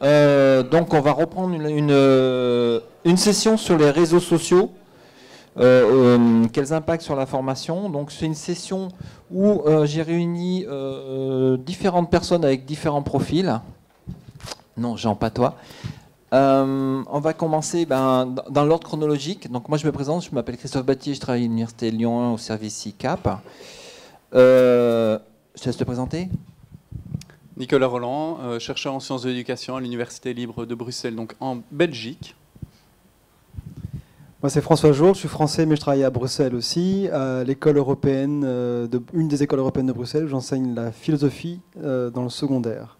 Donc on va reprendre une session sur les réseaux sociaux. Quels impacts sur la formation. Donc c'est une session où j'ai réuni différentes personnes avec différents profils. Non, Jean, pas toi. On va commencer dans l'ordre chronologique. Donc moi je me présente, je m'appelle Christophe Battier, je travaille à l'Université Lyon 1 au service CICAP. Je te laisse te présenter. Nicolas Roland, chercheur en sciences de l'éducation à l'Université libre de Bruxelles, donc en Belgique. Moi c'est François Jourde, je suis français mais je travaille à Bruxelles aussi, à l'école européenne, une des écoles européennes de Bruxelles, où j'enseigne la philosophie dans le secondaire.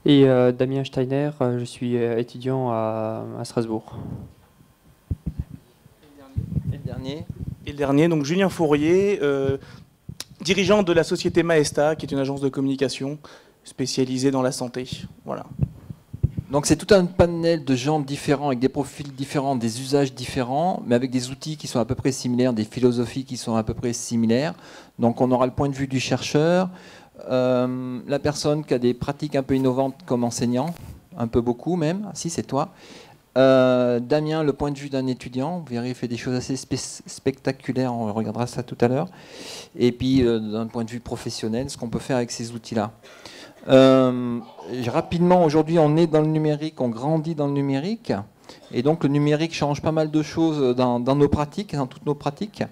Et Damien Steiner, je suis étudiant à Strasbourg. Et le dernier, donc Julien Fourier, dirigeant de la société Maesta, qui est une agence de communication spécialisée dans la santé. Voilà. Donc c'est tout un panel de gens différents, avec des profils différents, des usages différents, mais avec des outils qui sont à peu près similaires, des philosophies qui sont à peu près similaires. Donc on aura le point de vue du chercheur, la personne qui a des pratiques un peu innovantes comme enseignant, un peu beaucoup même, ah, si c'est toi. Damien, le point de vue d'un étudiant, vous verrez, il fait des choses assez spectaculaires, on regardera ça tout à l'heure. Et puis d'un point de vue professionnel, ce qu'on peut faire avec ces outils-là. Rapidement, aujourd'hui, on est dans le numérique, on grandit dans le numérique, et donc le numérique change pas mal de choses dans nos pratiques, dans toutes nos pratiques.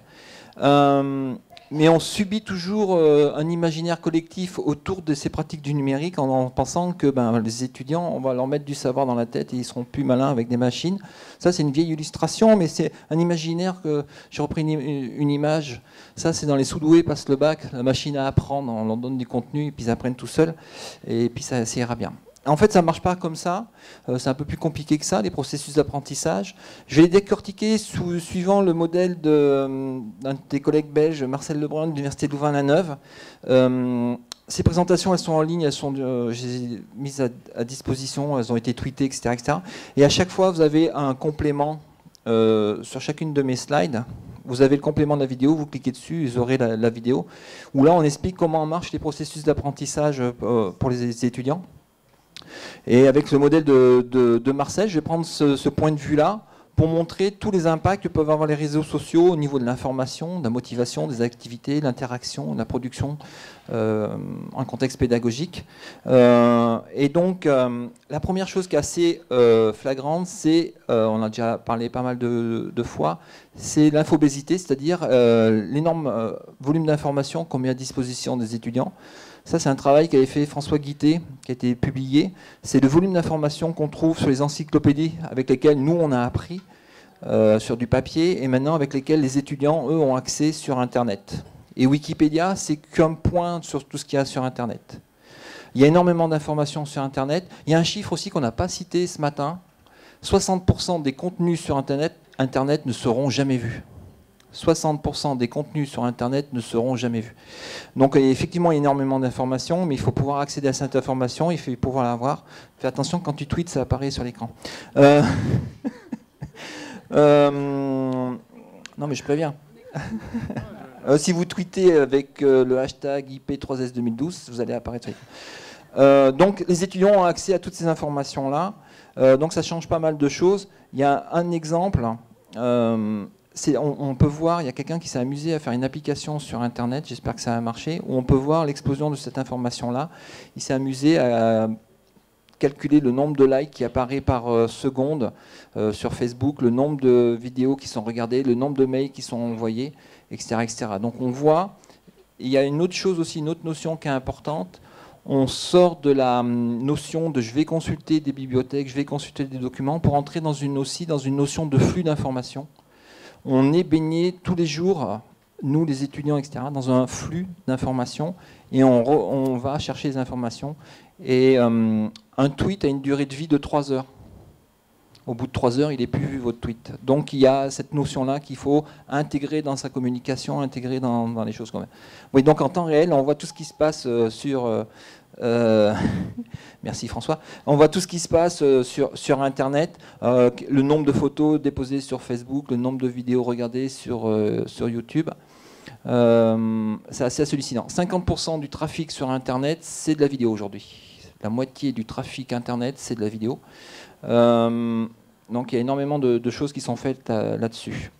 Mais on subit toujours un imaginaire collectif autour de ces pratiques du numérique en pensant que les étudiants, on va leur mettre du savoir dans la tête et ils seront plus malins avec des machines. Ça, c'est une vieille illustration, mais c'est un imaginaire que j'ai repris une image. Ça, c'est dans les sous-doués passent le bac, la machine à apprendre, on leur donne du contenu et puis ils apprennent tout seuls et puis ça ira bien. En fait, ça ne marche pas comme ça. C'est un peu plus compliqué que ça, les processus d'apprentissage. Je vais les décortiquer suivant le modèle d'un de tes collègues belges, Marcel Lebrun, de l'Université de Louvain-la-Neuve. Ces présentations, elles sont en ligne, je les ai mises à disposition, elles ont été tweetées, etc., etc. Et à chaque fois, vous avez un complément sur chacune de mes slides. Vous avez le complément de la vidéo, vous cliquez dessus, vous aurez la vidéo, où là, on explique comment marchent les processus d'apprentissage pour les étudiants. Et avec le modèle de Marcel, je vais prendre ce point de vue-là pour montrer tous les impacts que peuvent avoir les réseaux sociaux au niveau de l'information, de la motivation, des activités, de l'interaction, de la production en contexte pédagogique. Et donc, la première chose qui est assez flagrante, c'est, on a déjà parlé pas mal de fois, c'est l'infobésité, c'est-à-dire l'énorme volume d'informations qu'on met à disposition des étudiants. Ça, c'est un travail qu'avait fait François Guittet, qui a été publié. C'est le volume d'informations qu'on trouve sur les encyclopédies avec lesquelles nous, on a appris sur du papier et maintenant avec lesquelles les étudiants, eux, ont accès sur Internet. Et Wikipédia, c'est qu'un point sur tout ce qu'il y a sur Internet. Il y a énormément d'informations sur Internet. Il y a un chiffre aussi qu'on n'a pas cité ce matin. 60% des contenus sur Internet ne seront jamais vus. 60% des contenus sur Internet ne seront jamais vus. Donc effectivement, il y a énormément d'informations, mais il faut pouvoir accéder à cette information, il faut pouvoir la voir. Fais attention, quand tu tweets, ça apparaît sur l'écran. Non, mais je préviens. Si vous tweetez avec le hashtag IP3S 2012, vous allez apparaître sur l'écran. Donc les étudiants ont accès à toutes ces informations-là. Donc ça change pas mal de choses. Il y a un exemple. On peut voir, il y a quelqu'un qui s'est amusé à faire une application sur Internet, j'espère que ça a marché, où on peut voir l'explosion de cette information-là. Il s'est amusé à calculer le nombre de likes qui apparaît par seconde sur Facebook, le nombre de vidéos qui sont regardées, le nombre de mails qui sont envoyés, etc., etc. Donc on voit, il y a une autre chose aussi, une autre notion qui est importante. On sort de la notion de je vais consulter des bibliothèques, je vais consulter des documents, pour entrer dans une notion de flux d'informations. On est baigné tous les jours, nous les étudiants, etc., dans un flux d'informations et on va chercher les informations. Et un tweet a une durée de vie de 3 heures. Au bout de 3 heures, il n'est plus vu votre tweet. Donc il y a cette notion-là qu'il faut intégrer dans sa communication, intégrer dans les choses qu'on fait. Oui, donc en temps réel, on voit tout ce qui se passe sur... merci François. On voit tout ce qui se passe sur Internet, le nombre de photos déposées sur Facebook, le nombre de vidéos regardées sur YouTube. C'est assez hallucinant. 50% du trafic sur Internet, c'est de la vidéo aujourd'hui. La moitié du trafic Internet, c'est de la vidéo. Donc il y a énormément de choses qui sont faites là-dessus.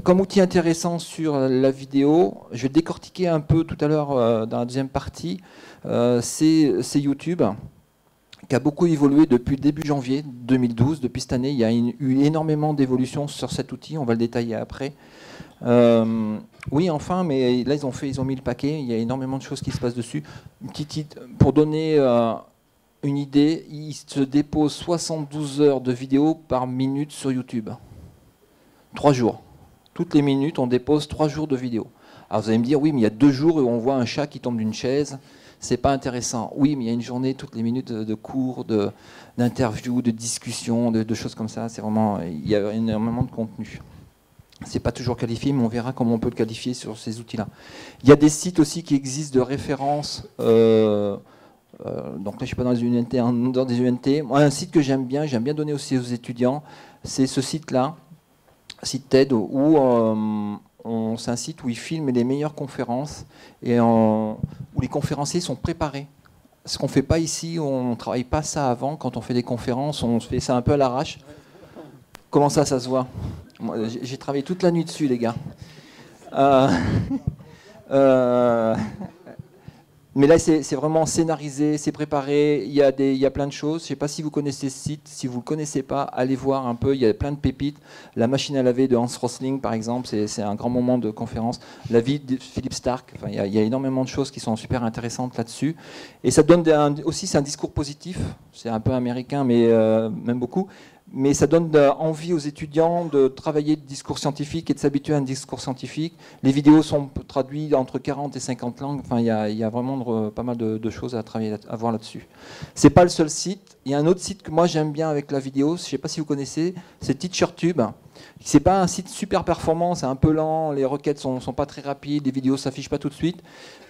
Comme outil intéressant sur la vidéo, je vais décortiquer un peu tout à l'heure dans la deuxième partie, c'est YouTube, qui a beaucoup évolué depuis le début janvier 2012. Depuis cette année, il y a eu énormément d'évolutions sur cet outil, on va le détailler après. Oui, enfin, mais là, ils ont mis le paquet, il y a énormément de choses qui se passent dessus. Pour donner une idée, il se dépose 72 heures de vidéo par minute sur YouTube. 3 jours. Toutes les minutes, on dépose 3 jours de vidéo. Alors vous allez me dire, oui, mais il y a 2 jours où on voit un chat qui tombe d'une chaise. C'est pas intéressant. Oui, mais il y a une journée, toutes les minutes de cours, d'interviews, de discussions, de choses comme ça. C'est vraiment, il y a énormément de contenu. C'est pas toujours qualifié, mais on verra comment on peut le qualifier sur ces outils-là. Il y a des sites aussi qui existent de référence. Donc là, je suis pas dans les UNT, dans des UNT. Moi, un site que j'aime bien donner aussi aux étudiants, c'est ce site-là, site TED, où c'est un site où ils filment les meilleures conférences et où les conférenciers sont préparés. Ce qu'on ne fait pas ici, on ne travaille pas ça avant. Quand on fait des conférences, on se fait ça un peu à l'arrache. Comment ça se voit? J'ai travaillé toute la nuit dessus, les gars. Mais là, c'est vraiment scénarisé, c'est préparé, il y a plein de choses. Je ne sais pas si vous connaissez ce site, si vous ne le connaissez pas, allez voir un peu, il y a plein de pépites. La machine à laver de Hans Rosling, par exemple, c'est un grand moment de conférence. La vie de Philippe Stark, enfin, il y a énormément de choses qui sont super intéressantes là-dessus. Et ça donne aussi, c'est un discours positif, c'est un peu américain, mais même beaucoup. Mais ça donne envie aux étudiants de travailler le discours scientifique et de s'habituer à un discours scientifique. Les vidéos sont traduites entre 40 et 50 langues. Enfin, il y a vraiment pas mal de choses à travailler, à voir là-dessus. C'est pas le seul site. Il y a un autre site que moi j'aime bien avec la vidéo. Je ne sais pas si vous connaissez. C'est TeacherTube. C'est pas un site super performant. C'est un peu lent. Les requêtes sont pas très rapides. Les vidéos s'affichent pas tout de suite.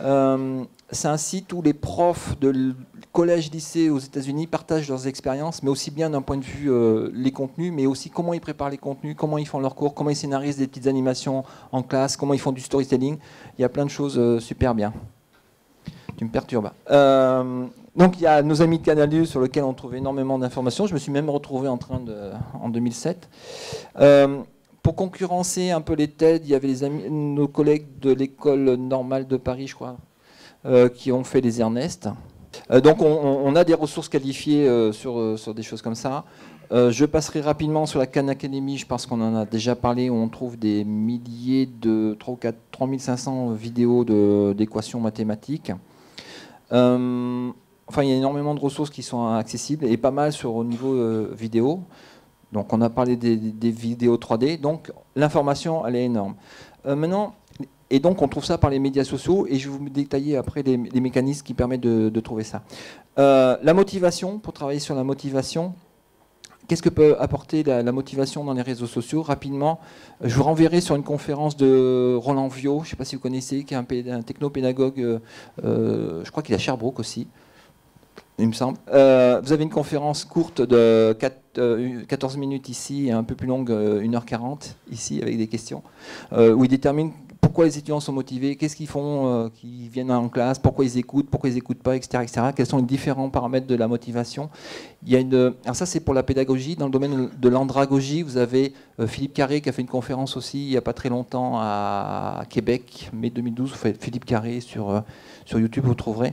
C'est un site où les profs de collège, lycée aux États-Unis partagent leurs expériences, mais aussi bien d'un point de vue les contenus, mais aussi comment ils préparent les contenus, comment ils font leurs cours, comment ils scénarisent des petites animations en classe, comment ils font du storytelling. Il y a plein de choses super bien. Tu me perturbes. Donc il y a nos amis de Canalus sur lesquels on trouve énormément d'informations. Je me suis même retrouvé en 2007. Pour concurrencer un peu les TED, il y avait nos collègues de l'école normale de Paris, je crois, qui ont fait les Ernest. Donc on a des ressources qualifiées sur des choses comme ça. Je passerai rapidement sur la Khan Academy, je pense qu'on en a déjà parlé, où on trouve des milliers de 3500 vidéos d'équations mathématiques. Enfin, il y a énormément de ressources qui sont accessibles et pas mal au niveau vidéo. Donc on a parlé des vidéos 3D, donc l'information elle est énorme. Maintenant, et donc on trouve ça par les médias sociaux et je vais vous détailler après les mécanismes qui permettent de trouver ça. La motivation, pour travailler sur la motivation, qu'est-ce que peut apporter la motivation dans les réseaux sociaux? Rapidement, je vous renverrai sur une conférence de Roland Viau, je ne sais pas si vous connaissez, qui est un technopédagogue, je crois qu'il est à Sherbrooke aussi, il me semble. Vous avez une conférence courte de 14 minutes ici et un peu plus longue, 1h40 ici, avec des questions, où il détermine pourquoi les étudiants sont motivés, qu'est-ce qu'ils font, qu'ils viennent en classe, pourquoi ils écoutent pas, etc., etc. Quels sont les différents paramètres de la motivation. Il y a alors ça, c'est pour la pédagogie. Dans le domaine de l'andragogie, vous avez Philippe Carré qui a fait une conférence aussi il n'y a pas très longtemps à Québec, mai 2012. Vous faites Philippe Carré sur YouTube, vous trouverez,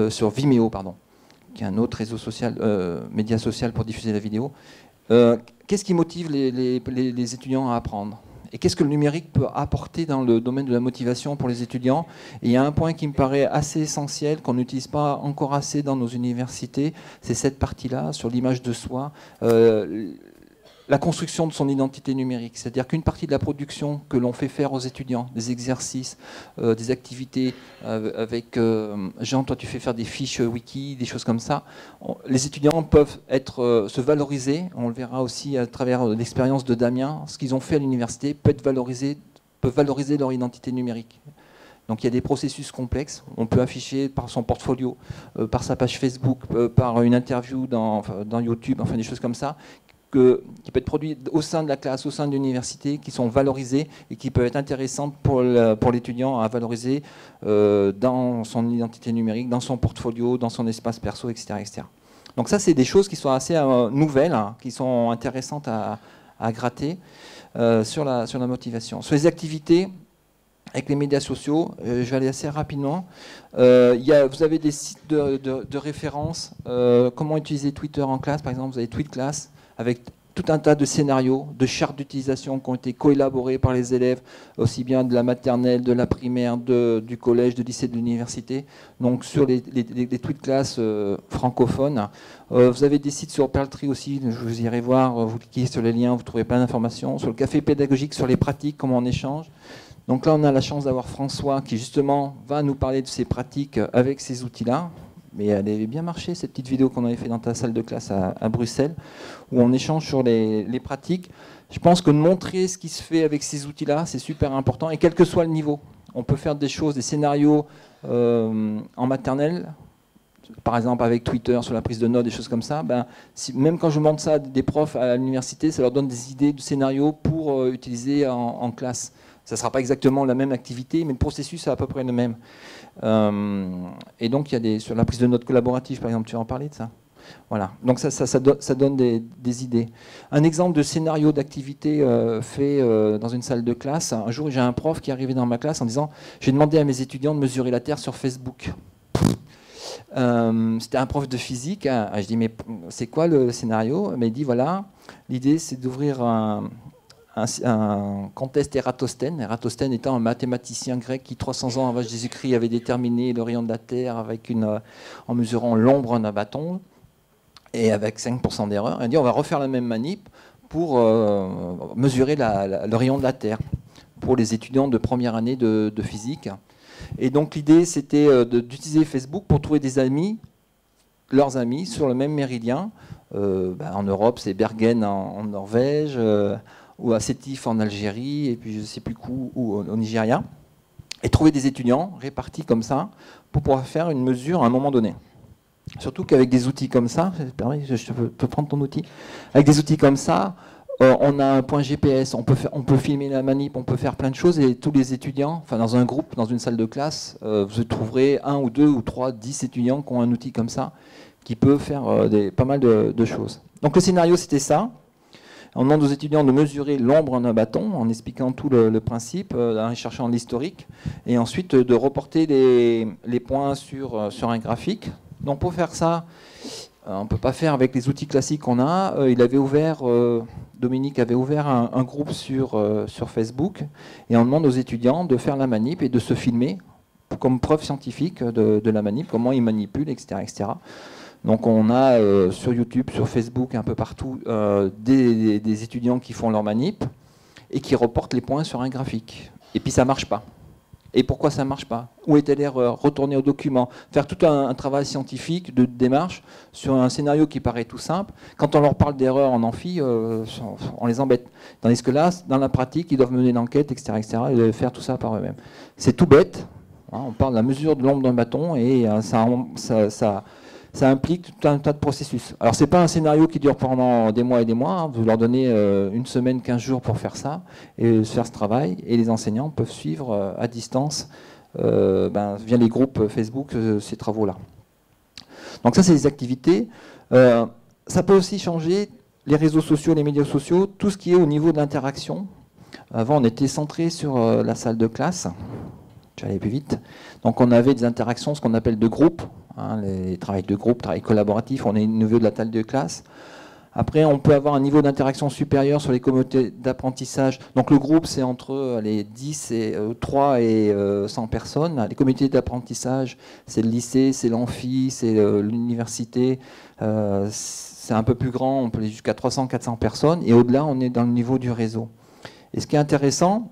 sur Vimeo, pardon, qui est un autre réseau social, média social pour diffuser la vidéo. Qu'est-ce qui motive les étudiants à apprendre ? Et qu'est-ce que le numérique peut apporter dans le domaine de la motivation pour les étudiants? Et il y a un point qui me paraît assez essentiel, qu'on n'utilise pas encore assez dans nos universités, c'est cette partie-là, sur l'image de soi, la construction de son identité numérique. C'est-à-dire qu'une partie de la production que l'on fait faire aux étudiants, des exercices, des activités avec Jean, toi tu fais faire des fiches wiki, des choses comme ça, les étudiants peuvent se valoriser, on le verra aussi à travers l'expérience de Damien, ce qu'ils ont fait à l'université peuvent valoriser leur identité numérique. Donc il y a des processus complexes, on peut afficher par son portfolio, par sa page Facebook, par une interview dans YouTube, enfin des choses comme ça, qui peut être produit au sein de la classe, au sein de l'université, qui sont valorisées et qui peuvent être intéressantes pour l'étudiant à valoriser dans son identité numérique, dans son portfolio, dans son espace perso, etc. etc. Donc ça, c'est des choses qui sont assez nouvelles, hein, qui sont intéressantes à gratter sur la motivation. Sur les activités, avec les médias sociaux, je vais aller assez rapidement. Vous avez des sites de référence. Comment utiliser Twitter en classe, par exemple, vous avez TweetClass, avec tout un tas de scénarios, de chartes d'utilisation qui ont été coélaborées par les élèves, aussi bien de la maternelle, de la primaire, du collège, du lycée, de l'université. Donc sur les TweetClass francophones. Vous avez des sites sur Perltree aussi, je vous irai voir, vous cliquez sur les liens, vous trouvez plein d'informations. Sur le café pédagogique, sur les pratiques, comment on échange. Donc là, on a la chance d'avoir François qui, justement, va nous parler de ses pratiques avec ces outils-là. Mais elle avait bien marché, cette petite vidéo qu'on avait fait dans ta salle de classe à Bruxelles, où on échange sur les pratiques. Je pense que de montrer ce qui se fait avec ces outils-là, c'est super important, et quel que soit le niveau. On peut faire des choses, des scénarios en maternelle, par exemple avec Twitter, sur la prise de notes, des choses comme ça. Même quand je montre ça à des profs à l'université, ça leur donne des idées de scénarios pour utiliser en classe. Ça ne sera pas exactement la même activité, mais le processus est à peu près le même. Et donc, il y a sur la prise de notes collaborative, par exemple, tu vas en parler de ça. Voilà. Donc, ça donne des idées. Un exemple de scénario d'activité fait dans une salle de classe. Un jour, j'ai un prof qui est arrivé dans ma classe en disant « J'ai demandé à mes étudiants de mesurer la Terre sur Facebook ». C'était un prof de physique. Je dis « Mais c'est quoi le scénario ?» Mais il dit « Voilà, l'idée, c'est d'ouvrir un conteste Ératosthène. Ératosthène étant un mathématicien grec qui, 300 ans avant Jésus-Christ, avait déterminé le rayon de la Terre en mesurant l'ombre d'un bâton et avec 5% d'erreur. Il dit on va refaire la même manip pour mesurer le rayon de la Terre pour les étudiants de première année de physique. Et donc l'idée, c'était d'utiliser Facebook pour trouver des amis, leurs amis, sur le même méridien. En Europe, c'est Bergen en Norvège, ou à Sétif en Algérie, et puis je ne sais plus où au Nigeria, et trouver des étudiants répartis comme ça pour pouvoir faire une mesure à un moment donné. Surtout qu'avec des outils comme ça, je peux prendre ton outil, avec des outils comme ça, on a un point GPS, on peut filmer la manip, on peut faire plein de choses, et tous les étudiants, enfin dans un groupe, dans une salle de classe, vous trouverez 1 ou 2 ou 3, 10 étudiants qui ont un outil comme ça, qui peut faire pas mal de choses. Donc le scénario, c'était ça. On demande aux étudiants de mesurer l'ombre d'un bâton en expliquant tout le principe, en cherchant l'historique, et ensuite de reporter les points sur un graphique. Donc pour faire ça, on ne peut pas faire avec les outils classiques qu'on a. Dominique avait ouvert un groupe sur Facebook, et on demande aux étudiants de faire la manip et de se filmer comme preuve scientifique de la manip, comment ils manipulent, etc. etc. Donc on a sur YouTube, sur Facebook, un peu partout, des étudiants qui font leur manip et qui reportent les points sur un graphique. Et puis ça ne marche pas. Et pourquoi ça ne marche pas? Où était l'erreur? Retourner au document, faire tout un travail scientifique de démarche sur un scénario qui paraît tout simple. Quand on leur parle d'erreur en amphi, on les embête. Tandis que là, dans la pratique, ils doivent mener l'enquête, etc., etc., et faire tout ça par eux-mêmes. C'est tout bête. Hein, on parle de la mesure de l'ombre d'un bâton et ça implique tout un tas de processus. Alors, ce n'est pas un scénario qui dure pendant des mois et des mois. Hein. Vous leur donnez une semaine, 15 jours pour faire ça et faire ce travail. Et les enseignants peuvent suivre à distance, via les groupes Facebook, ces travaux-là. Donc ça, c'est les activités. Ça peut aussi changer les réseaux sociaux, les médias sociaux, tout ce qui est au niveau de l'interaction. Avant, on était centré sur la salle de classe. Je vais aller plus vite. Donc, on avait des interactions, ce qu'on appelle de groupe. Hein, les travails de groupe, travail collaboratif, on est au niveau de la salle de classe. Après, on peut avoir un niveau d'interaction supérieur sur les communautés d'apprentissage. Donc le groupe, c'est entre les 3 et 100 personnes. Les communautés d'apprentissage, c'est le lycée, c'est l'amphi, c'est l'université. C'est un peu plus grand, on peut aller jusqu'à 300-400 personnes. Et au-delà, on est dans le niveau du réseau. Et ce qui est intéressant,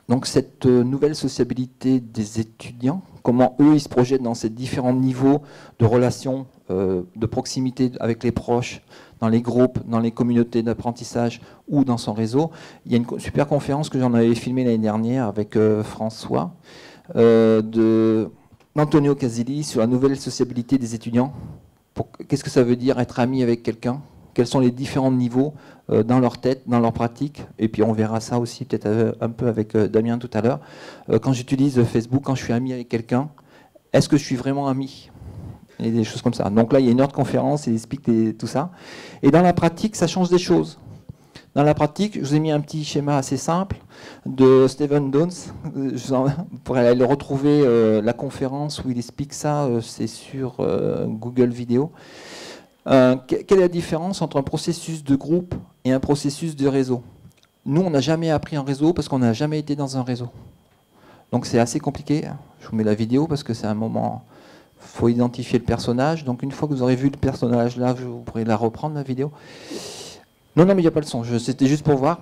donc cette nouvelle sociabilité des étudiants, comment eux ils se projettent dans ces différents niveaux de relations, de proximité avec les proches, dans les groupes, dans les communautés d'apprentissage ou dans son réseau. Il y a une super conférence que j'en avais filmée l'année dernière avec François, d'Antonio Casilli sur la nouvelle sociabilité des étudiants. Qu'est-ce que ça veut dire être ami avec quelqu'un? quels sont les différents niveaux dans leur tête, dans leur pratique. Et puis on verra ça aussi peut-être un peu avec Damien tout à l'heure. Quand j'utilise Facebook, quand je suis ami avec quelqu'un, est-ce que je suis vraiment ami? Et des choses comme ça. Donc là, il y a une heure de conférence, il explique tout ça. Et dans la pratique, ça change des choses. Dans la pratique, je vous ai mis un petit schéma assez simple de Stephen Downes. Vous pourrez aller retrouver la conférence où il explique ça, c'est sur Google Vidéo. Quelle est la différence entre un processus de groupe et un processus de réseau? Nous, on n'a jamais appris un réseau parce qu'on n'a jamais été dans un réseau. Donc c'est assez compliqué. Je vous mets la vidéo parce que c'est un moment... Il faut identifier le personnage. Donc une fois que vous aurez vu le personnage là, vous pourrez la reprendre, la vidéo. Non, mais il n'y a pas le son, c'était juste pour voir.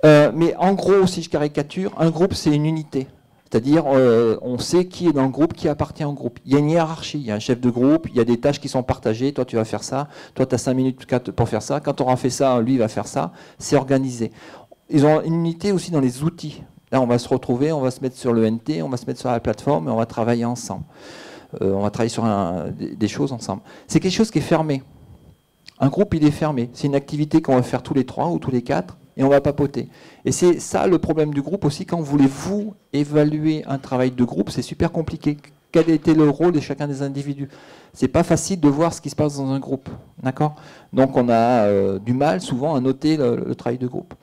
Mais en gros, si je caricature, un groupe, c'est une unité. C'est-à-dire, on sait qui est dans le groupe, qui appartient au groupe. Il y a une hiérarchie, il y a un chef de groupe, il y a des tâches qui sont partagées. Toi, tu vas faire ça. Toi, tu as 5 minutes pour faire ça. Quand on aura fait ça, lui va faire ça. C'est organisé. Ils ont une unité aussi dans les outils. Là, on va se retrouver, on va se mettre sur le NT, on va se mettre sur la plateforme et on va travailler ensemble. On va travailler sur des choses ensemble. C'est quelque chose qui est fermé. Un groupe, il est fermé. C'est une activité qu'on va faire tous les 3 ou tous les 4 et on va papoter. Et c'est ça le problème du groupe aussi. Quand vous voulez-vous évaluer un travail de groupe, c'est super compliqué. Quel était le rôle de chacun des individus? C'est pas facile de voir ce qui se passe dans un groupe. D'accord? Donc on a du mal souvent à noter le travail de groupe.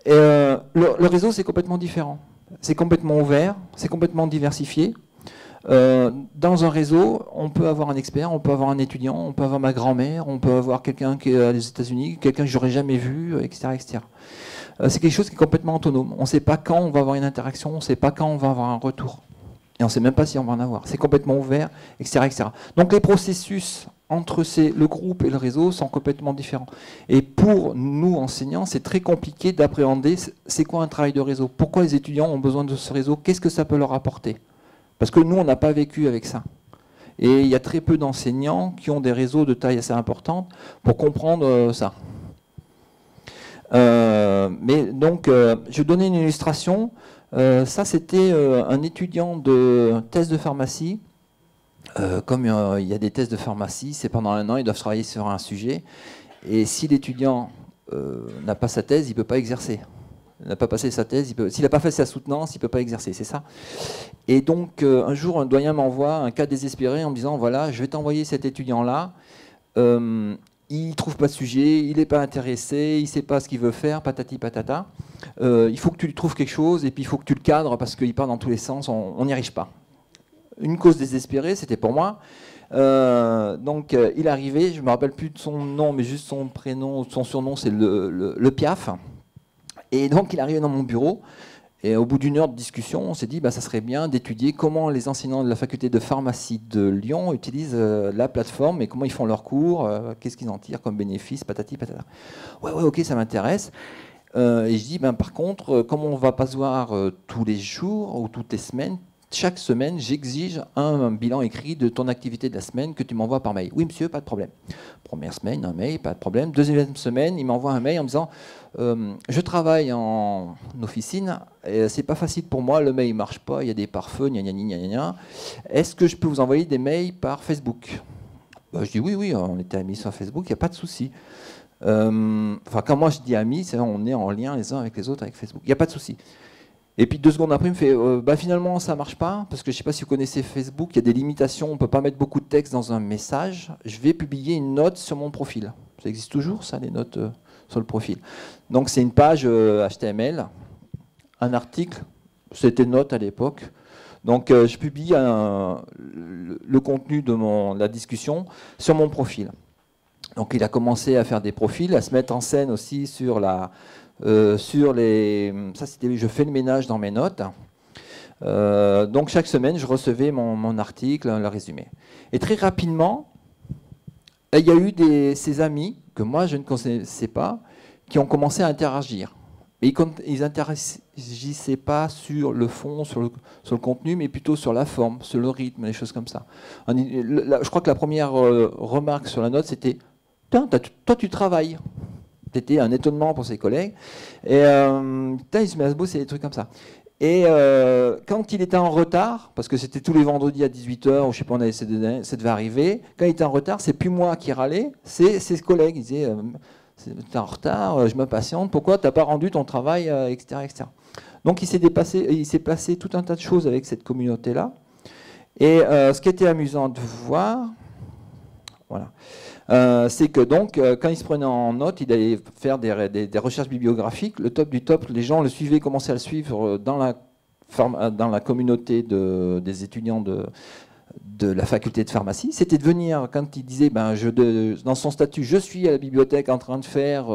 Et, le réseau, c'est complètement différent. C'est complètement ouvert, c'est complètement diversifié. Dans un réseau, on peut avoir un expert, on peut avoir un étudiant, on peut avoir ma grand-mère, on peut avoir quelqu'un qui est aux États-Unis, quelqu'un que j'aurais jamais vu, etc., etc. C'est quelque chose qui est complètement autonome. On ne sait pas quand on va avoir une interaction, on ne sait pas quand on va avoir un retour. Et on ne sait même pas si on va en avoir. C'est complètement ouvert, etc., etc. Donc les processus entre le groupe et le réseau sont complètement différents. Et pour nous, enseignants, c'est très compliqué d'appréhender c'est quoi un travail de réseau. Pourquoi les étudiants ont besoin de ce réseau? Qu'est-ce que ça peut leur apporter? Parce que nous, on n'a pas vécu avec ça. Et il y a très peu d'enseignants qui ont des réseaux de taille assez importante pour comprendre ça. Mais donc, je vais donner une illustration. Ça, c'était un étudiant de thèse de pharmacie. Comme il y a des thèses de pharmacie, c'est pendant 1 an, ils doivent travailler sur un sujet. Et si l'étudiant n'a pas sa thèse, il ne peut pas exercer. Il n'a pas passé sa thèse, s'il n'a pas fait sa soutenance, il ne peut pas exercer, c'est ça. Et donc, un jour, un doyen m'envoie un cas désespéré en me disant, voilà, je vais t'envoyer cet étudiant-là, il ne trouve pas de sujet, il n'est pas intéressé, il ne sait pas ce qu'il veut faire, patati patata. Il faut que tu lui trouves quelque chose, et puis il faut que tu le cadres, parce qu'il part dans tous les sens, on n'y arrive pas. Une cause désespérée, c'était pour moi. Donc, il arrivait, je ne me rappelle plus de son nom, mais juste son prénom, son surnom, c'est le Piaf. Et donc, il arrivait dans mon bureau, et au bout d'1 heure de discussion, on s'est dit, bah, ça serait bien d'étudier comment les enseignants de la faculté de pharmacie de Lyon utilisent la plateforme, et comment ils font leurs cours, qu'est-ce qu'ils en tirent comme bénéfice, patati patata. Ouais, ok, ça m'intéresse. Et je dis, ben, par contre, comme on ne va pas se voir tous les jours ou toutes les semaines, chaque semaine, j'exige un bilan écrit de ton activité de la semaine que tu m'envoies par mail. Oui, monsieur, pas de problème. Première semaine, un mail, pas de problème. Deuxième semaine, il m'envoie un mail en me disant je travaille en officine, et c'est pas facile pour moi, le mail ne marche pas, il y a des pare-feux, gna gna gna gna gna. Est-ce que je peux vous envoyer des mails par Facebook? Je dis oui, on était amis sur Facebook, il n'y a pas de souci. Enfin, quand moi je dis amis, c'est on est en lien les uns avec les autres avec Facebook, il n'y a pas de souci. Et puis 2 secondes après, il me fait bah finalement ça marche pas, parce que je ne sais pas si vous connaissez Facebook, il y a des limitations, on ne peut pas mettre beaucoup de texte dans un message. Je vais publier une note sur mon profil. Ça existe toujours, ça, les notes sur le profil. Donc c'est une page HTML, un article, c'était note à l'époque. Donc je publie le contenu de la discussion sur mon profil. Donc il a commencé à faire des profils, à se mettre en scène aussi sur ça c'était je fais le ménage dans mes notes. Donc chaque semaine je recevais mon article, le résumé. Et très rapidement, il y a eu ces amis que moi je ne connaissais pas qui ont commencé à interagir. Mais ils n'interagissaient pas sur le fond, sur le contenu, mais plutôt sur la forme, sur le rythme, des choses comme ça. Je crois que la première remarque sur la note c'était toi tu travailles. C'était un étonnement pour ses collègues. Et il se met à se bosser des trucs comme ça. Et quand il était en retard, parce que c'était tous les vendredis à 18h, ou je sais pas, ça devait arriver, quand il était en retard, c'est plus moi qui râlais, c'est ses collègues. Ils disaient, t'es en retard, je m'impatiente, pourquoi t'as pas rendu ton travail, etc., etc. Donc il s'est passé tout un tas de choses avec cette communauté-là. Et ce qui était amusant de voir, voilà, c'est que donc, quand il se prenait en note, il allait faire des recherches bibliographiques. Le top du top, les gens le suivaient, commençaient à le suivre dans la communauté des étudiants de la faculté de pharmacie. C'était de venir, quand il disait, dans son statut, je suis à la bibliothèque en train de faire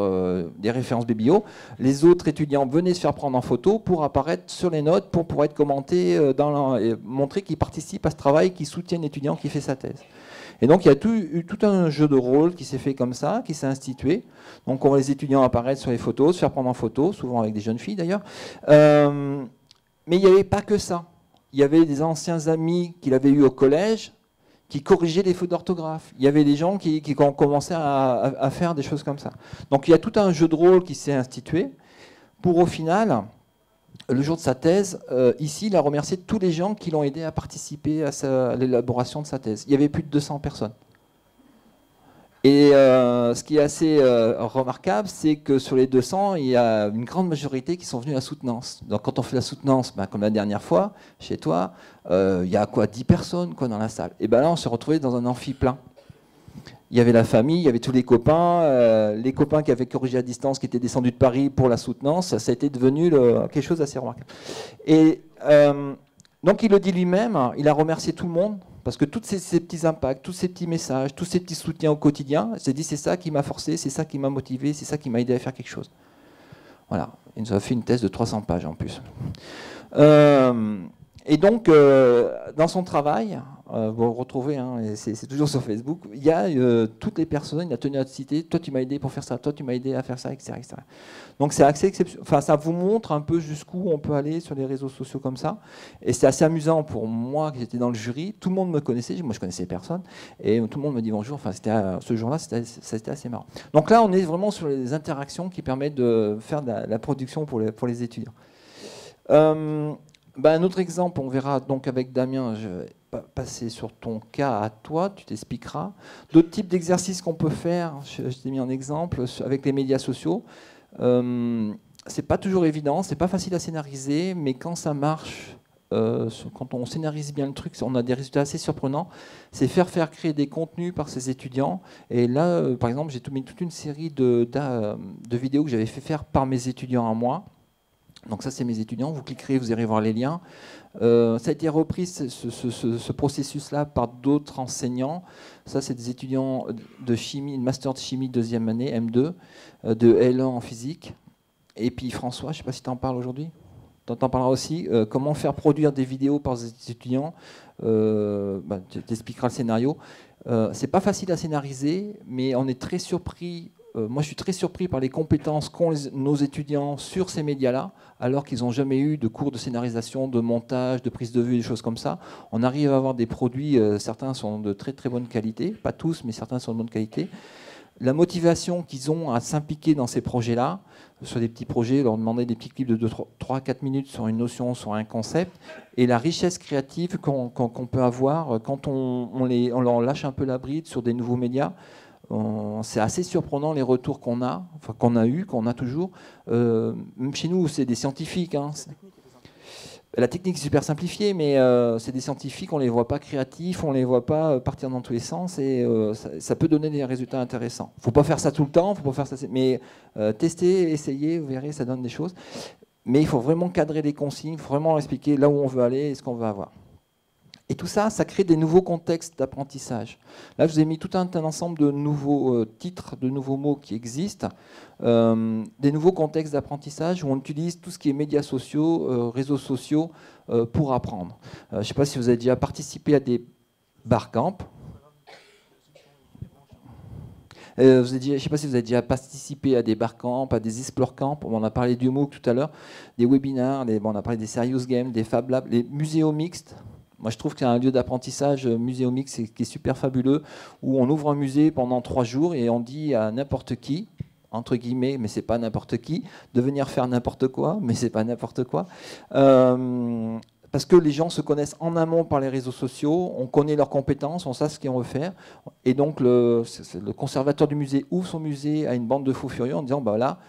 des références biblio, les autres étudiants venaient se faire prendre en photo pour apparaître sur les notes, pour être commentés, et montrer qu'ils participent à ce travail, qu'ils soutiennent l'étudiant qui fait sa thèse. Et donc il y a eu tout un jeu de rôle qui s'est fait comme ça, qui s'est institué. Donc on voit les étudiants apparaître sur les photos, se faire prendre en photo, souvent avec des jeunes filles d'ailleurs. Mais il n'y avait pas que ça. Il y avait des anciens amis qu'il avait eus au collège qui corrigeaient les fautes d'orthographe. Il y avait des gens qui ont commencé à faire des choses comme ça. Donc il y a tout un jeu de rôle qui s'est institué pour au final... Le jour de sa thèse, ici, il a remercié tous les gens qui l'ont aidé à participer à l'élaboration de sa thèse. Il y avait plus de 200 personnes. Et ce qui est assez remarquable, c'est que sur les 200, il y a une grande majorité qui sont venus à la soutenance. Donc quand on fait la soutenance, comme la dernière fois, chez toi, il y a 10 personnes dans la salle. Et bien là, on s'est retrouvés dans un amphi plein. Il y avait la famille, il y avait tous les copains qui avaient corrigé à distance, qui étaient descendus de Paris pour la soutenance. Ça a été devenu quelque chose d'assez remarquable. Et donc il le dit lui-même, il a remercié tout le monde, parce que tous ces petits impacts, tous ces petits messages, tous ces petits soutiens au quotidien, il s'est dit c'est ça qui m'a forcé, c'est ça qui m'a motivé, c'est ça qui m'a aidé à faire quelque chose. Voilà, il nous a fait une thèse de 300 pages en plus. Et donc, dans son travail, vous le retrouvez, c'est toujours sur Facebook, il y a toutes les personnes, il a tenu à te citer, toi tu m'as aidé pour faire ça, toi tu m'as aidé à faire ça, etc. etc. Donc c'est assez exceptionnel, enfin ça vous montre un peu jusqu'où on peut aller sur les réseaux sociaux comme ça. Et c'est assez amusant pour moi qui j'étais dans le jury, tout le monde me connaissait, moi je connaissais personne, et tout le monde me dit bonjour, enfin ce jour-là c'était assez marrant. Donc là on est vraiment sur les interactions qui permettent de faire de la production pour les étudiants. Un autre exemple, on verra donc avec Damien, je vais passer sur ton cas à toi, tu t'expliqueras. D'autres types d'exercices qu'on peut faire, je t'ai mis en exemple, avec les médias sociaux. C'est pas toujours évident, c'est pas facile à scénariser, mais quand ça marche, quand on scénarise bien le truc, on a des résultats assez surprenants. C'est faire créer des contenus par ces étudiants. Et là, par exemple, j'ai mis toute une série de vidéos que j'avais fait faire par mes étudiants à moi. Donc ça, c'est mes étudiants. Vous cliquerez, vous irez voir les liens. Ça a été repris, ce processus-là, par d'autres enseignants. Ça, c'est des étudiants de chimie, master de chimie deuxième année, M2, de L1 en physique. Et puis François, je ne sais pas si tu en parles aujourd'hui. Tu en parleras aussi. Comment faire produire des vidéos par des étudiants. Tu t'expliqueras le scénario. C'est pas facile à scénariser, mais on est très surpris. Moi, je suis très surpris par les compétences qu'ont nos étudiants sur ces médias-là, alors qu'ils n'ont jamais eu de cours de scénarisation, de montage, de prise de vue, des choses comme ça. On arrive à avoir des produits, certains sont de très très bonne qualité, pas tous, mais certains sont de bonne qualité. La motivation qu'ils ont à s'impliquer dans ces projets-là, sur des petits projets, leur demander des petits clips de 3-4 minutes sur une notion, sur un concept, et la richesse créative qu'on peut avoir quand on leur lâche un peu la bride sur des nouveaux médias. C'est assez surprenant les retours qu'on a, enfin, qu'on a toujours. Même chez nous, c'est des scientifiques. La technique est super simplifiée, mais c'est des scientifiques, on ne les voit pas créatifs, on ne les voit pas partir dans tous les sens, et ça peut donner des résultats intéressants. Il ne faut pas faire ça tout le temps, faut pas faire ça, mais tester, essayer, vous verrez, ça donne des choses. Mais il faut vraiment cadrer les consignes, il faut vraiment expliquer là où on veut aller et ce qu'on veut avoir. Et tout ça, ça crée des nouveaux contextes d'apprentissage. Là, je vous ai mis tout un ensemble de nouveaux titres, de nouveaux mots qui existent, des nouveaux contextes d'apprentissage où on utilise tout ce qui est médias sociaux, réseaux sociaux pour apprendre. Je ne sais pas si vous avez déjà participé à des barcamps. Je ne sais pas si vous avez déjà participé à des barcamps, à des explore camps. On a parlé du MOOC tout à l'heure, des webinaires, on a parlé des serious games, des fab labs, les muséos mixtes. Moi, je trouve qu'il y a un lieu d'apprentissage muséomique qui est super fabuleux, où on ouvre un musée pendant 3 jours et on dit à n'importe qui, entre guillemets, mais c'est pas n'importe qui, de venir faire n'importe quoi, mais c'est pas n'importe quoi. Parce que les gens se connaissent en amont par les réseaux sociaux, on connaît leurs compétences, on sait ce qu'ils vont faire. Et donc le conservateur du musée ouvre son musée à une bande de fous furieux en disant, bah là,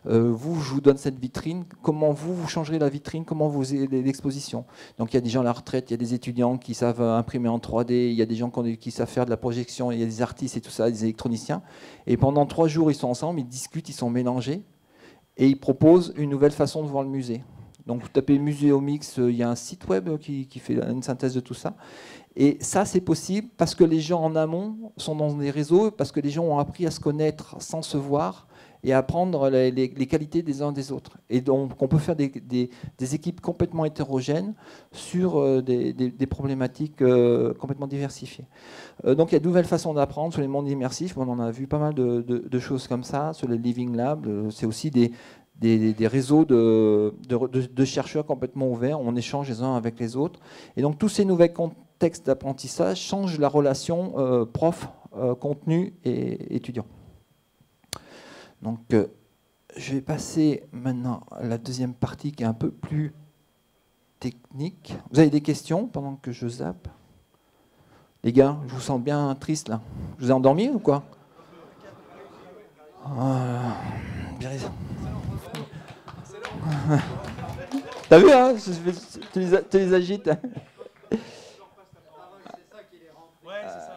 vous, je vous donne cette vitrine, comment vous changerez la vitrine, comment vous aidez l'exposition. Donc il y a des gens à la retraite, il y a des étudiants qui savent imprimer en 3D, il y a des gens qui savent faire de la projection, il y a des artistes et tout ça, des électroniciens. Et pendant 3 jours, ils sont ensemble, ils discutent, ils sont mélangés, et ils proposent une nouvelle façon de voir le musée. Donc vous tapez Muséomix, il y a un site web qui fait une synthèse de tout ça. Et ça, c'est possible parce que les gens en amont sont dans des réseaux, parce que les gens ont appris à se connaître sans se voir et à apprendre les qualités des uns des autres. Et donc on peut faire des équipes complètement hétérogènes sur des problématiques complètement diversifiées. Donc il y a de nouvelles façons d'apprendre sur les mondes immersifs. On en a vu pas mal de choses comme ça, sur les Living Labs. C'est aussi des réseaux de chercheurs complètement ouverts, on échange les uns avec les autres. Et donc tous ces nouveaux contextes d'apprentissage changent la relation prof-contenu et étudiant. Donc je vais passer maintenant à la deuxième partie qui est un peu plus technique. Vous avez des questions pendant que je zappe? Les gars, je vous sens bien triste là. Je vous ai endormi ou quoi? T'as vu, hein? Tu les agites. Ouais, c'est ça.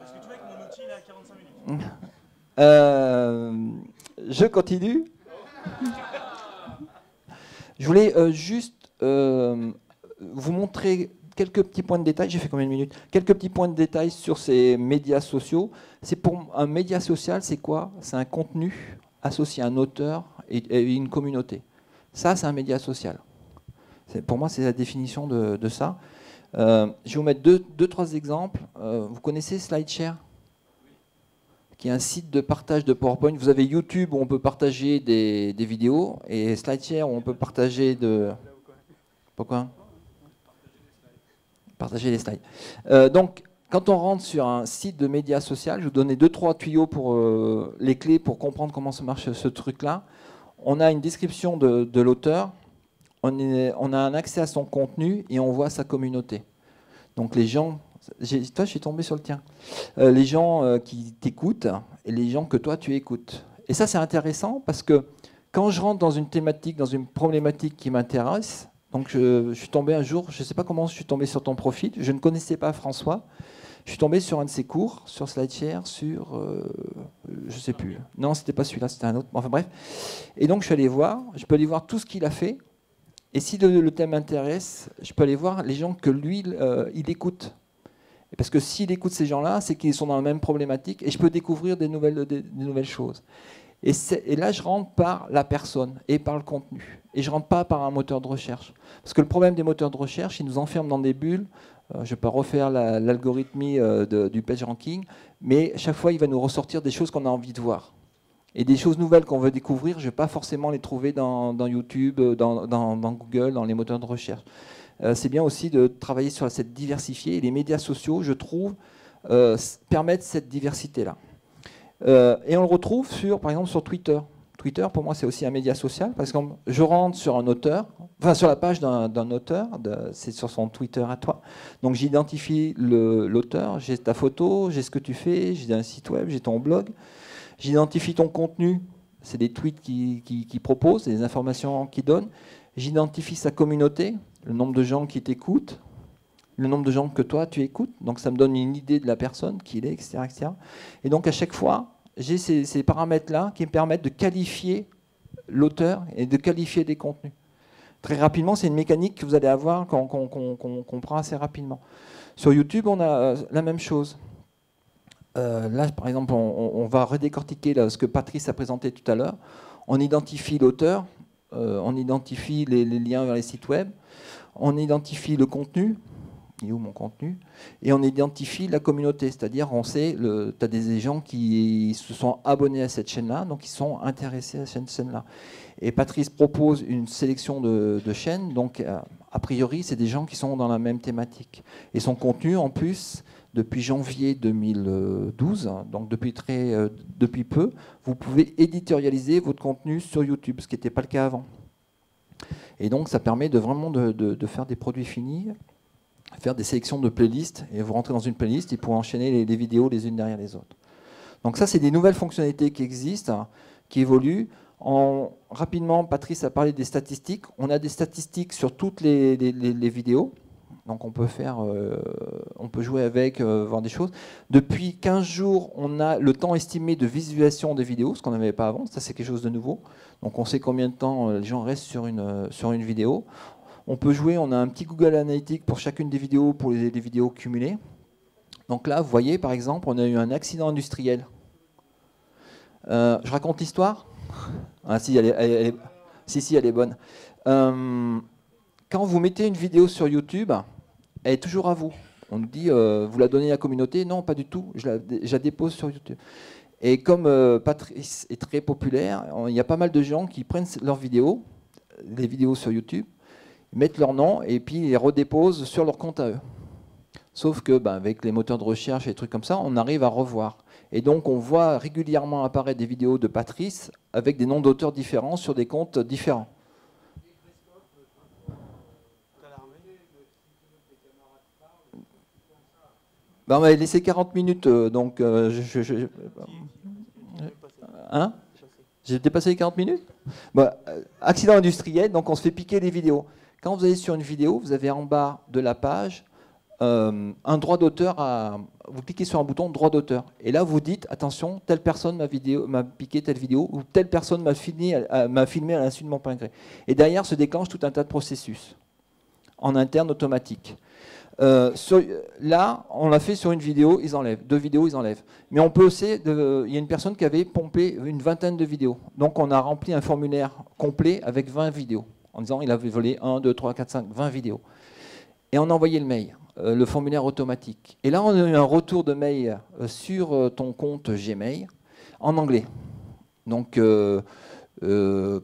Parce que tu vois, avec mon outil, il est à 45 minutes. Je continue. Je voulais juste vous montrer quelques petits points de détail. J'ai fait combien de minutes? Quelques petits points de détail sur ces médias sociaux. C'est pour un média social, c'est quoi? C'est un contenu associé à un auteur et une communauté. Ça, c'est un média social. Pour moi, c'est la définition de ça. Je vais vous mettre deux, trois exemples. Vous connaissez SlideShare, qui est un site de partage de PowerPoint. Vous avez YouTube où on peut partager des vidéos et SlideShare où on peut partager de... Pourquoi? Partager les slides. Donc, quand on rentre sur un site de médias social, je vais vous donner 2-3 tuyaux pour les clés pour comprendre comment ça marche ce truc-là. On a une description de l'auteur, on a un accès à son contenu et on voit sa communauté. Donc les gens, toi je suis tombé sur le tien, les gens qui t'écoutent et les gens que toi tu écoutes. Et ça c'est intéressant parce que quand je rentre dans une thématique, dans une problématique qui m'intéresse, donc je suis tombé un jour, je ne sais pas comment je suis tombé sur ton profil, je ne connaissais pas François. Je suis tombé sur un de ses cours, sur SlideShare, sur... je ne sais plus. Non, c'était pas celui-là, c'était un autre. Enfin bref. Et donc je suis allé voir, je peux aller voir tout ce qu'il a fait. Et si le thème m'intéresse, je peux aller voir les gens que lui, il écoute. Et parce que s'il écoute ces gens-là, c'est qu'ils sont dans la même problématique et je peux découvrir des nouvelles choses. Et là, je rentre par la personne et par le contenu. Et je ne rentre pas par un moteur de recherche. Parce que le problème des moteurs de recherche, ils nous enferment dans des bulles. Je ne vais pas refaire l'algorithmie du PageRanking, mais chaque fois, il va nous ressortir des choses qu'on a envie de voir. Et des choses nouvelles qu'on veut découvrir, je ne vais pas forcément les trouver dans YouTube, dans Google, dans les moteurs de recherche. C'est bien aussi de travailler sur cette diversifiée. Et les médias sociaux, je trouve, permettent cette diversité-là. Et on le retrouve, par exemple, sur Twitter. Twitter, pour moi, c'est aussi un média social, parce que je rentre sur un auteur, enfin sur la page d'un auteur, c'est sur son Twitter à toi. Donc j'identifie l'auteur, j'ai ta photo, j'ai ce que tu fais, j'ai un site web, j'ai ton blog. J'identifie ton contenu, c'est des tweets qu'il propose, des informations qu'il donne. J'identifie sa communauté, le nombre de gens qui t'écoutent, le nombre de gens que toi tu écoutes. Donc ça me donne une idée de la personne, qui il est, etc., etc. Et donc à chaque fois, j'ai ces paramètres-là qui me permettent de qualifier l'auteur et de qualifier des contenus. Très rapidement, c'est une mécanique que vous allez avoir qu'on comprend assez rapidement. Sur YouTube, on a la même chose. Là, par exemple, on va redécortiquer ce que Patrice a présenté tout à l'heure. On identifie l'auteur, on identifie les liens vers les sites web, on identifie le contenu. Il est où mon contenu? Et on identifie la communauté, c'est-à-dire on sait, tu as des gens qui se sont abonnés à cette chaîne-là, donc ils sont intéressés à cette chaîne-là. Et Patrice propose une sélection de chaînes, donc a priori c'est des gens qui sont dans la même thématique. Et son contenu en plus depuis janvier 2012, donc depuis peu, vous pouvez éditorialiser votre contenu sur YouTube, ce qui n'était pas le cas avant. Et donc ça permet vraiment de faire des produits finis, faire des sélections de playlists, et vous rentrez dans une playlist et vous pouvez enchaîner les vidéos les unes derrière les autres. Donc ça, c'est des nouvelles fonctionnalités qui existent, qui évoluent. Rapidement, Patrice a parlé des statistiques. On a des statistiques sur toutes les vidéos. Donc on peut jouer avec, voir des choses. Depuis 15 jours, on a le temps estimé de visualisation des vidéos, ce qu'on n'avait pas avant. Ça, c'est quelque chose de nouveau. Donc on sait combien de temps les gens restent sur une vidéo. On peut jouer, on a un petit Google Analytics pour chacune des vidéos, pour les vidéos cumulées. Donc là, vous voyez, par exemple, on a eu un accident industriel. Je raconte l'histoire ? Ah si, elle est bonne. Quand vous mettez une vidéo sur YouTube, elle est toujours à vous. On nous dit, vous la donnez à la communauté. Non, pas du tout, je la dépose sur YouTube. Et comme Patrice est très populaire, il y a pas mal de gens qui prennent leurs vidéos, les vidéos sur YouTube, mettent leur nom et puis les redéposent sur leur compte à eux. Sauf que, avec les moteurs de recherche et des trucs comme ça, on arrive à revoir. Et donc on voit régulièrement apparaître des vidéos de Patrice avec des noms d'auteurs différents sur des comptes différents. On m'avait laissé 40 minutes, donc hein? J'ai dépassé les 40 minutes? Accident industriel, donc on se fait piquer les vidéos. Quand vous allez sur une vidéo, vous avez en bas de la page un droit d'auteur, vous cliquez sur un bouton droit d'auteur. Et là, vous dites, attention, telle personne m'a piqué telle vidéo, ou telle personne m'a filmé à l'insu de mon plein gré. Et derrière se déclenche tout un tas de processus en interne automatique. Là, on l'a fait sur une vidéo, ils enlèvent. 2 vidéos, ils enlèvent. Mais on peut aussi, il y a une personne qui avait pompé une vingtaine de vidéos. Donc on a rempli un formulaire complet avec 20 vidéos, en disant il avait volé 1, 2, 3, 4, 5, 20 vidéos. Et on a envoyé le mail, le formulaire automatique. Et là, on a eu un retour de mail sur ton compte Gmail en anglais. Donc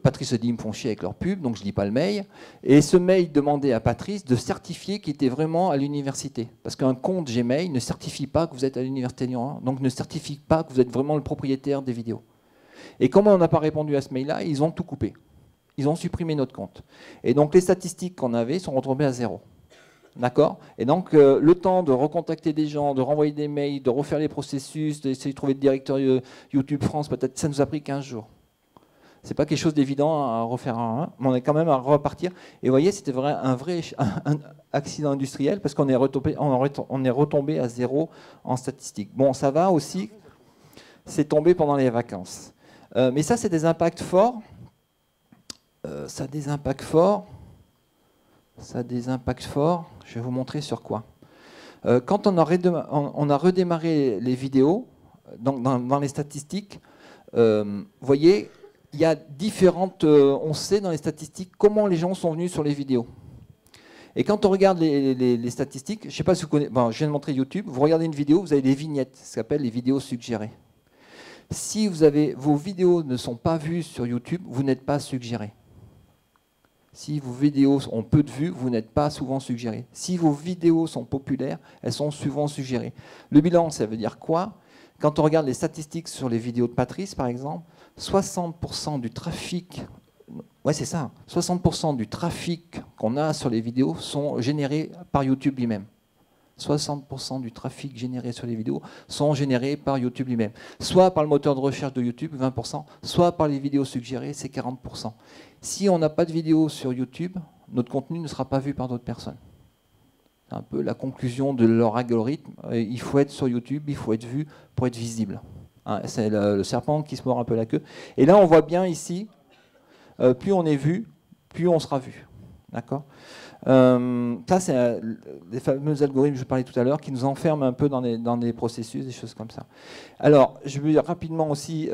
Patrice dit, ils me font chier avec leur pub, donc je ne lis pas le mail. Et ce mail demandait à Patrice de certifier qu'il était vraiment à l'université. Parce qu'un compte Gmail ne certifie pas que vous êtes à l'université Lyon 1, donc ne certifie pas que vous êtes vraiment le propriétaire des vidéos. Et comme on n'a pas répondu à ce mail-là, ils ont tout coupé. Ils ont supprimé notre compte. Et donc les statistiques qu'on avait sont retombées à 0. D'accord? Et donc le temps de recontacter des gens, de renvoyer des mails, de refaire les processus, d'essayer de trouver le directeur YouTube France, peut-être ça nous a pris 15 jours. C'est pas quelque chose d'évident à refaire mais on est quand même à repartir. Et vous voyez, c'était un vrai accident industriel parce qu'on est retombé à 0 en statistique. Bon, ça va aussi, c'est tombé pendant les vacances. Mais ça, c'est des impacts forts. Ça a des impacts forts. Je vais vous montrer sur quoi. Quand on a redémarré les vidéos, dans les statistiques, vous voyez, il y a différentes... on sait dans les statistiques comment les gens sont venus sur les vidéos. Et quand on regarde les statistiques, je ne sais pas si vous connaissez... Bon, je viens de montrer YouTube. Vous regardez une vidéo, vous avez des vignettes, ce qu'on appelle les vidéos suggérées. Si vos vidéos ne sont pas vues sur YouTube, vous n'êtes pas suggéré. Si vos vidéos ont peu de vues, vous n'êtes pas souvent suggéré. Si vos vidéos sont populaires, elles sont souvent suggérées. Le bilan, ça veut dire quoi? Quand on regarde les statistiques sur les vidéos de Patrice, par exemple, 60% du trafic, ouais c'est ça, 60% du trafic qu'on a sur les vidéos sont générés par YouTube lui-même. 60% du trafic généré sur les vidéos sont générés par YouTube lui-même. Soit par le moteur de recherche de YouTube, 20%, soit par les vidéos suggérées, c'est 40%. Si on n'a pas de vidéos sur YouTube, notre contenu ne sera pas vu par d'autres personnes. C'est un peu la conclusion de leur algorithme. Il faut être sur YouTube, il faut être vu pour être visible. C'est le serpent qui se mord un peu la queue. Et là, on voit bien ici, plus on est vu, plus on sera vu. D'accord ? Ça, c'est les fameux algorithmes que je parlais tout à l'heure qui nous enferment un peu dans des processus, des choses comme ça. Alors, je veux dire rapidement aussi...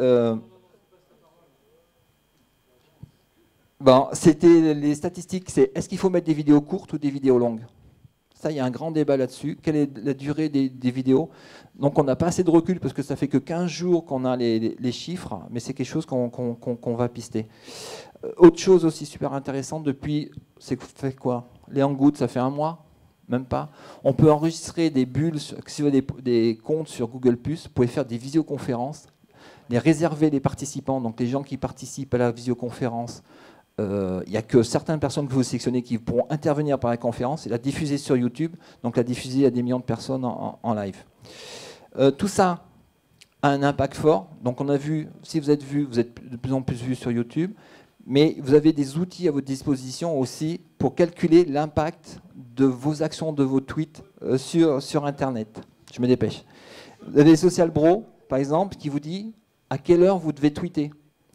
c'était les statistiques, c'est est-ce qu'il faut mettre des vidéos courtes ou des vidéos longues? Ça, il y a un grand débat là-dessus. Quelle est la durée des vidéos? Donc, on n'a pas assez de recul parce que ça fait que 15 jours qu'on a les chiffres, mais c'est quelque chose qu'on va pister. Autre chose aussi super intéressante, depuis, c'est fait quoi? Les hangouts, ça fait 1 mois? même pas. On peut enregistrer des bulles, si vous avez des comptes sur Google+, vous pouvez faire des visioconférences, les réserver les participants, donc les gens qui participent à la visioconférence. Il n'y a que certaines personnes que vous sélectionnez qui pourront intervenir par la conférence et la diffuser sur YouTube, donc la diffuser à des millions de personnes en live. Tout ça a un impact fort. Donc on a vu, si vous êtes vu, vous êtes de plus en plus vu sur YouTube, mais vous avez des outils à votre disposition aussi pour calculer l'impact de vos actions, de vos tweets sur Internet. Je me dépêche. Vous avez Social Bro, par exemple, qui vous dit à quelle heure vous devez tweeter.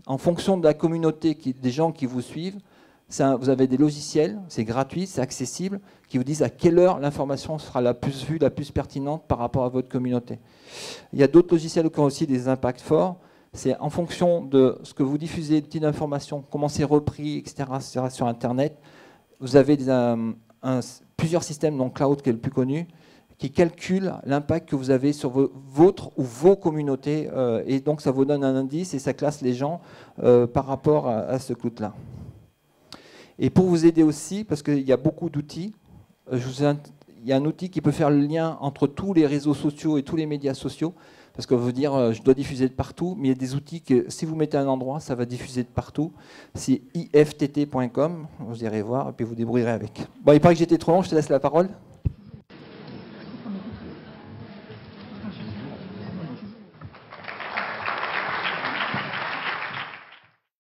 En fonction de la communauté des gens qui vous suivent, vous avez des logiciels, c'est gratuit, c'est accessible, qui vous disent à quelle heure l'information sera la plus vue, la plus pertinente par rapport à votre communauté. Il y a d'autres logiciels qui ont aussi des impacts forts. C'est en fonction de ce que vous diffusez, de type d'information, comment c'est repris, etc., sur Internet. Vous avez plusieurs systèmes, donc Cloud qui est le plus connu, qui calculent l'impact que vous avez sur votre ou vos communautés. Et donc ça vous donne un indice et ça classe les gens par rapport à ce cloud-là. Et pour vous aider aussi, parce qu'il y a beaucoup d'outils, il y a un outil qui peut faire le lien entre tous les réseaux sociaux et tous les médias sociaux, parce que vous dire je dois diffuser de partout, mais il y a des outils que si vous mettez à un endroit, ça va diffuser de partout. C'est iftt.com, vous irez voir et puis vous débrouillerez avec. Bon, il paraît que j'étais trop long, je te laisse la parole.